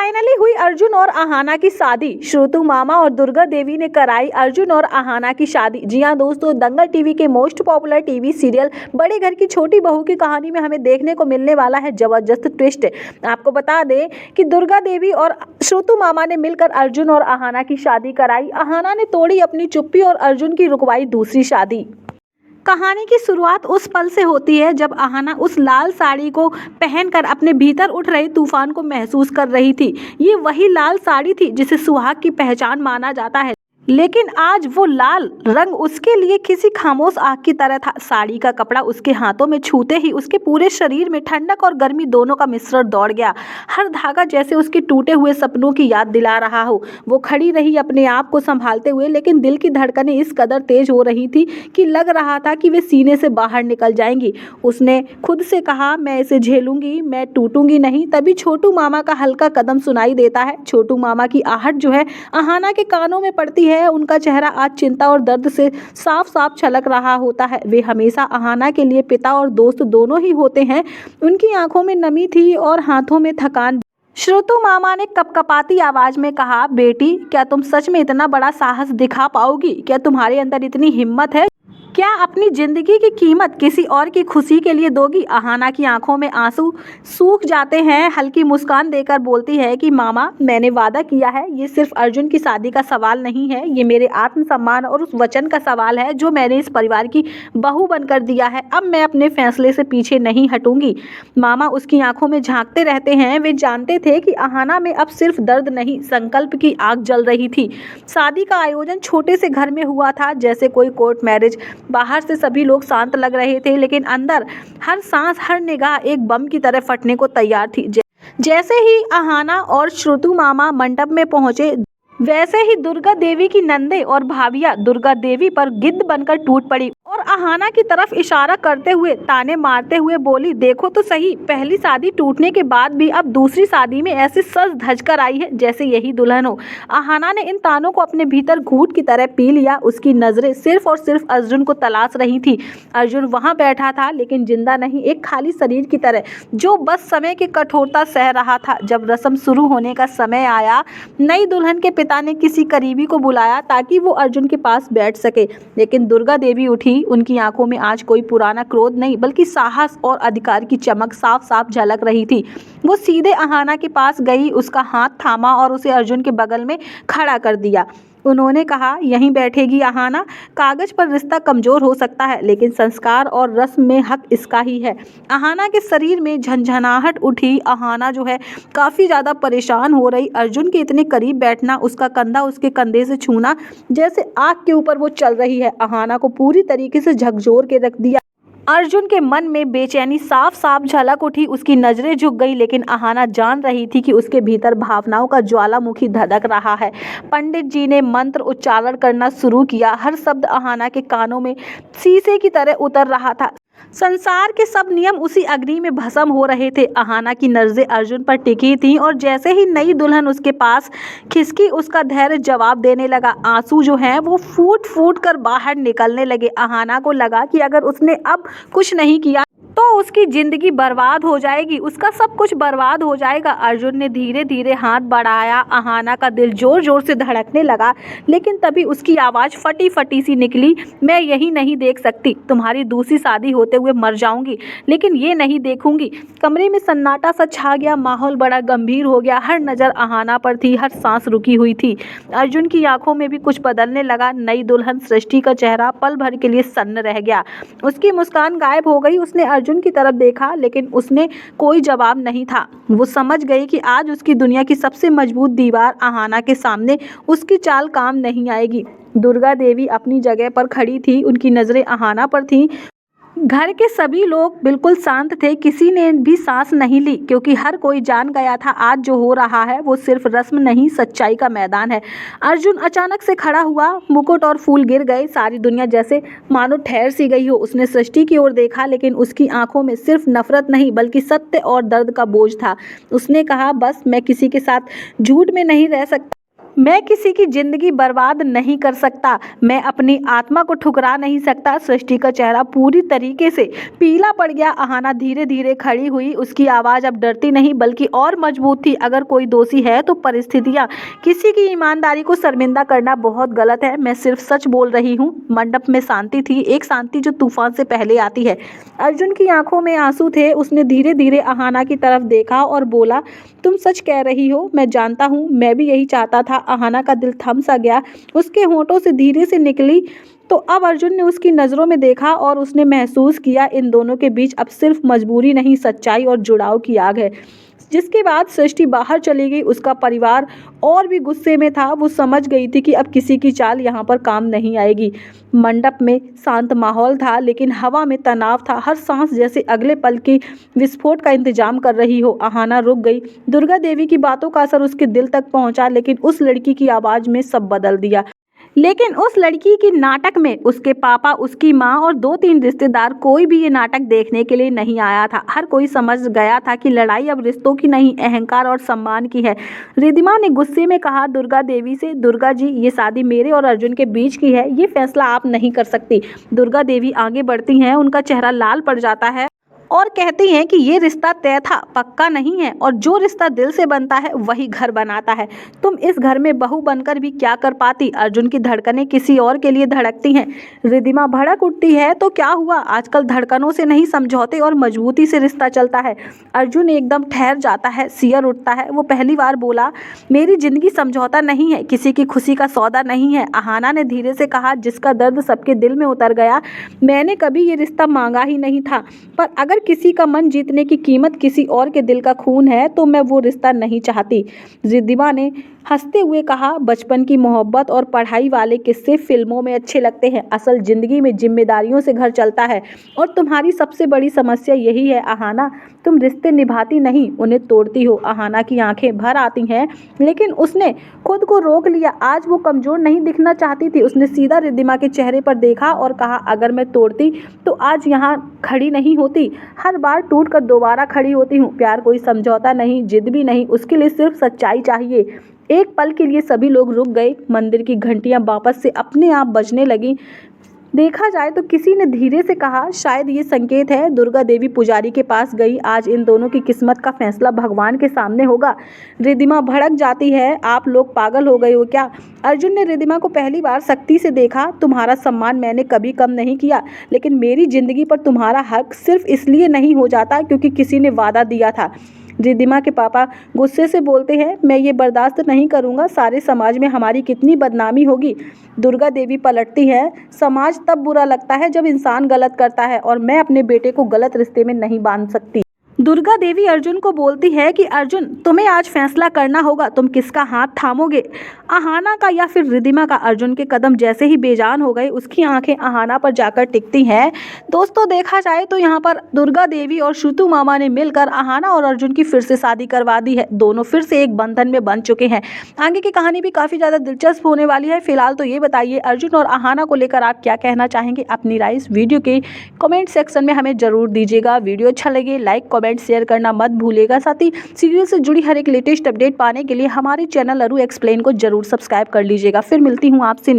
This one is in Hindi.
फाइनली हुई अर्जुन और अहाना की शादी। श्रुतु मामा और दुर्गा देवी ने कराई अर्जुन और अहाना की शादी। जी हाँ दोस्तों, दंगल टीवी के मोस्ट पॉपुलर टीवी सीरियल बड़े घर की छोटी बहू की कहानी में हमें देखने को मिलने वाला है जबरदस्त ट्विस्ट। आपको बता दें कि दुर्गा देवी और श्रुतु मामा ने मिलकर अर्जुन और अहाना की शादी कराई। अहाना ने तोड़ी अपनी चुप्पी और अर्जुन की रुकवाई दूसरी शादी। कहानी की शुरुआत उस पल से होती है जब अहाना उस लाल साड़ी को पहनकर अपने भीतर उठ रहे तूफान को महसूस कर रही थी। ये वही लाल साड़ी थी जिसे सुहाग की पहचान माना जाता है, लेकिन आज वो लाल रंग उसके लिए किसी खामोश आग की तरह था। साड़ी का कपड़ा उसके हाथों में छूते ही उसके पूरे शरीर में ठंडक और गर्मी दोनों का मिश्रण दौड़ गया। हर धागा जैसे उसके टूटे हुए सपनों की याद दिला रहा हो। वो खड़ी रही अपने आप को संभालते हुए, लेकिन दिल की धड़कनें इस कदर तेज हो रही थी कि लग रहा था कि वे सीने से बाहर निकल जाएंगी। उसने खुद से कहा, मैं इसे झेलूंगी, मैं टूटूंगी नहीं। तभी छोटू मामा का हल्का कदम सुनाई देता है। छोटू मामा की आहट जो है अहाना के कानों में पड़ती है। उनका चेहरा आज चिंता और दर्द से साफ साफ छलक रहा होता है। वे हमेशा अहाना के लिए पिता और दोस्त दोनों ही होते हैं। उनकी आंखों में नमी थी और हाथों में थकान। श्रुतु मामा ने कपकपाती आवाज में कहा, बेटी, क्या तुम सच में इतना बड़ा साहस दिखा पाओगी? क्या तुम्हारे अंदर इतनी हिम्मत है? क्या अपनी जिंदगी की कीमत किसी और की खुशी के लिए दोगी? अहाना की आंखों में आंसू सूख जाते हैं। हल्की मुस्कान देकर बोलती है कि मामा, मैंने वादा किया है। ये सिर्फ अर्जुन की शादी का सवाल नहीं है, ये मेरे आत्मसम्मान और उस वचन का सवाल है जो मैंने इस परिवार की बहू बनकर दिया है। अब मैं अपने फैसले से पीछे नहीं हटूंगी। मामा उसकी आंखों में झांकते रहते हैं। वे जानते थे कि अहाना में अब सिर्फ दर्द नहीं, संकल्प की आग जल रही थी। शादी का आयोजन छोटे से घर में हुआ था, जैसे कोई कोर्ट मैरिज। बाहर से सभी लोग शांत लग रहे थे, लेकिन अंदर हर सांस, हर निगाह एक बम की तरह फटने को तैयार थी। जैसे ही अहाना और श्रुतु मामा मंडप में पहुंचे, वैसे ही दुर्गा देवी की नंदे और भाभियां दुर्गा देवी पर गिद्ध बनकर टूट पड़ी और अहाना की तरफ इशारा करते हुए, ताने मारते हुए बोली, देखो तो सही, पहली शादी टूटने के बाद भी अब दूसरी शादी में ऐसे सज धज कर आई है जैसे यही दुल्हन हो। अहाना ने इन तानों को अपने भीतर घूंट की तरह पी लिया। उसकी नजरें सिर्फ और सिर्फ अर्जुन को तलाश रही थी। अर्जुन वहां बैठा था, लेकिन जिंदा नहीं, एक खाली शरीर की तरह जो बस समय की कठोरता सह रहा था। जब रस्म शुरू होने का समय आया, नई दुल्हन के पिता ने किसी करीबी को बुलाया ताकि वो अर्जुन के पास बैठ सके, लेकिन दुर्गा देवी उठी। उनकी आंखों में आज कोई पुराना क्रोध नहीं, बल्कि साहस और अधिकार की चमक साफ साफ झलक रही थी। वो सीधे अहाना के पास गई, उसका हाथ थामा और उसे अर्जुन के बगल में खड़ा कर दिया। उन्होंने कहा, यहीं बैठेगी अहाना? कागज पर रिश्ता कमजोर हो सकता है, लेकिन संस्कार और रस्म में हक इसका ही है। अहाना के शरीर में झंझनाहट उठी। अहाना जो है काफ़ी ज़्यादा परेशान हो रही। अर्जुन के इतने करीब बैठना, उसका कंधा उसके कंधे से छूना, जैसे आग के ऊपर वो चल रही है, अहाना को पूरी तरीके से झकझोर के रख दिया। अर्जुन के मन में बेचैनी साफ साफ झलक उठी। उसकी नजरें झुक गई, लेकिन अहाना जान रही थी कि उसके भीतर भावनाओं का ज्वालामुखी धधक रहा है। पंडित जी ने मंत्र उच्चारण करना शुरू किया। हर शब्द अहाना के कानों में शीशे की तरह उतर रहा था। संसार के सब नियम उसी अग्नि में भस्म हो रहे थे। अहाना की नजरें अर्जुन पर टिकी थीं और जैसे ही नई दुल्हन उसके पास खिसकी, उसका धैर्य जवाब देने लगा। आंसू जो हैं वो फूट फूट कर बाहर निकलने लगे। अहाना को लगा कि अगर उसने अब कुछ नहीं किया तो उसकी जिंदगी बर्बाद हो जाएगी, उसका सब कुछ बर्बाद हो जाएगा। अर्जुन ने धीरे धीरे हाथ बढ़ाया। अहाना का दिल जोर जोर से धड़कने लगा, लेकिन तभी उसकी आवाज़ फटी फटी सी निकली, मैं यही नहीं देख सकती। तुम्हारी दूसरी शादी होते हुए मर जाऊंगी, लेकिन ये नहीं देखूंगी। कमरे में सन्नाटा सा छा गया। माहौल बड़ा गंभीर हो गया। हर नज़र अहाना पर थी, हर सांस रुकी हुई थी। अर्जुन की आंखों में भी कुछ बदलने लगा। नई दुल्हन सृष्टि का चेहरा पल भर के लिए सन्न रह गया। उसकी मुस्कान गायब हो गई। उसने अर्जुन की तरफ देखा, लेकिन उसने कोई जवाब नहीं था। वो समझ गई कि आज उसकी दुनिया की सबसे मजबूत दीवार अहाना के सामने उसकी चाल काम नहीं आएगी। दुर्गा देवी अपनी जगह पर खड़ी थी, उनकी नजरें अहाना पर थीं। घर के सभी लोग बिल्कुल शांत थे, किसी ने भी सांस नहीं ली, क्योंकि हर कोई जान गया था आज जो हो रहा है वो सिर्फ रस्म नहीं, सच्चाई का मैदान है। अर्जुन अचानक से खड़ा हुआ, मुकुट और फूल गिर गए। सारी दुनिया जैसे मानो ठहर सी गई हो। उसने सृष्टि की ओर देखा, लेकिन उसकी आंखों में सिर्फ नफरत नहीं, बल्कि सत्य और दर्द का बोझ था। उसने कहा, बस मैं किसी के साथ झूठ में नहीं रह सकता। मैं किसी की जिंदगी बर्बाद नहीं कर सकता, मैं अपनी आत्मा को ठुकरा नहीं सकता। सृष्टि का चेहरा पूरी तरीके से पीला पड़ गया। अहाना धीरे धीरे खड़ी हुई, उसकी आवाज़ अब डरती नहीं बल्कि और मजबूत थी। अगर कोई दोषी है तो परिस्थितियाँ, किसी की ईमानदारी को शर्मिंदा करना बहुत गलत है। मैं सिर्फ सच बोल रही हूँ। मंडप में शांति थी, एक शांति जो तूफान से पहले आती है। अर्जुन की आंखों में आंसू थे। उसने धीरे धीरे अहाना की तरफ देखा और बोला, तुम सच कह रही हो, मैं जानता हूँ, मैं भी यही चाहता था। अहाना का दिल थम सा गया, उसके होंठों से धीरे से निकली तो अब अर्जुन ने उसकी नज़रों में देखा और उसने महसूस किया इन दोनों के बीच अब सिर्फ मजबूरी नहीं, सच्चाई और जुड़ाव की आग है। जिसके बाद सृष्टि बाहर चली गई। उसका परिवार और भी गुस्से में था। वो समझ गई थी कि अब किसी की चाल यहाँ पर काम नहीं आएगी। मंडप में शांत माहौल था लेकिन हवा में तनाव था। हर सांस जैसे अगले पल की विस्फोट का इंतजाम कर रही हो। अहाना रुक गई। दुर्गा देवी की बातों का असर उसके दिल तक पहुंचा, लेकिन उस लड़की की आवाज़ में सब बदल दिया। लेकिन उस लड़की की नाटक में उसके पापा, उसकी माँ और 2-3 रिश्तेदार, कोई भी ये नाटक देखने के लिए नहीं आया था। हर कोई समझ गया था कि लड़ाई अब रिश्तों की नहीं, अहंकार और सम्मान की है। रिद्धिमा ने गुस्से में कहा दुर्गा देवी से, दुर्गा जी, ये शादी मेरे और अर्जुन के बीच की है, ये फैसला आप नहीं कर सकती। दुर्गा देवी आगे बढ़ती हैं, उनका चेहरा लाल पड़ जाता है और कहती हैं कि ये रिश्ता तय था, पक्का नहीं है, और जो रिश्ता दिल से बनता है वही घर बनाता है। तुम इस घर में बहू बनकर भी क्या कर पाती? अर्जुन की धड़कनें किसी और के लिए धड़कती हैं। रिद्धिमा भड़क उठती है, तो क्या हुआ? आजकल धड़कनों से नहीं, समझौते और मजबूती से रिश्ता चलता है। अर्जुन एकदम ठहर जाता है, सियर उठता है। वो पहली बार बोला, मेरी जिंदगी समझौता नहीं है, किसी की खुशी का सौदा नहीं है। अहाना ने धीरे से कहा, जिसका दर्द सबके दिल में उतर गया, मैंने कभी ये रिश्ता मांगा ही नहीं था, पर अगर किसी का मन जीतने की कीमत किसी और के दिल का खून है तो मैं वो रिश्ता नहीं चाहती। रिद्धिमा ने हंसते हुए कहा, बचपन की मोहब्बत और पढ़ाई वाले किस्से फिल्मों में अच्छे लगते हैं, असल जिंदगी में जिम्मेदारियों से घर चलता है। और तुम्हारी सबसे बड़ी समस्या यही है अहाना, तुम रिश्ते निभाती नहीं, उन्हें तोड़ती हो। अहाना की आंखें भर आती हैं, लेकिन उसने खुद को रोक लिया। आज वो कमज़ोर नहीं दिखना चाहती थी। उसने सीधा रिद्धिमा के चेहरे पर देखा और कहा, अगर मैं तोड़ती तो आज यहाँ खड़ी नहीं होती। हर बार टूट कर दोबारा खड़ी होती हूँ। प्यार कोई समझौता नहीं, जिद भी नहीं, उसके लिए सिर्फ सच्चाई चाहिए। एक पल के लिए सभी लोग रुक गए। मंदिर की घंटियां वापस से अपने आप बजने लगी। देखा जाए तो किसी ने धीरे से कहा, शायद ये संकेत है। दुर्गा देवी पुजारी के पास गई। आज इन दोनों की किस्मत का फैसला भगवान के सामने होगा। रिद्धिमा भड़क जाती है, आप लोग पागल हो गए हो क्या? अर्जुन ने रिद्धिमा को पहली बार सख्ती से देखा। तुम्हारा सम्मान मैंने कभी कम नहीं किया, लेकिन मेरी जिंदगी पर तुम्हारा हक सिर्फ इसलिए नहीं हो जाता क्योंकि किसी ने वादा दिया था। रिद्धिमा के पापा गुस्से से बोलते हैं, मैं ये बर्दाश्त नहीं करूँगा, सारे समाज में हमारी कितनी बदनामी होगी। दुर्गा देवी पलटती है, समाज तब बुरा लगता है जब इंसान गलत करता है, और मैं अपने बेटे को गलत रिश्ते में नहीं बांध सकती। दुर्गा देवी अर्जुन को बोलती है कि अर्जुन, तुम्हें आज फैसला करना होगा, तुम किसका हाथ थामोगे, अहाना का या फिर रिद्धिमा का? अर्जुन के कदम जैसे ही बेजान हो गए, उसकी आंखें अहाना पर जाकर टिकती हैं। दोस्तों, देखा जाए तो यहाँ पर दुर्गा देवी और श्रुतु मामा ने मिलकर अहाना और अर्जुन की फिर से शादी करवा दी है। दोनों फिर से एक बंधन में बंध चुके हैं। आगे की कहानी भी काफ़ी ज़्यादा दिलचस्प होने वाली है। फिलहाल तो ये बताइए, अर्जुन और अहाना को लेकर आप क्या कहना चाहेंगे? अपनी राय इस वीडियो के कमेंट सेक्शन में हमें जरूर दीजिएगा। वीडियो अच्छा लगे लाइक कमेंट शेयर करना मत भूलिएगा। साथ ही सीरियल से जुड़ी हर एक लेटेस्ट अपडेट पाने के लिए हमारे चैनल अरु एक्सप्लेन को जरूर सब्सक्राइब कर लीजिएगा। फिर मिलती हूँ आपसे।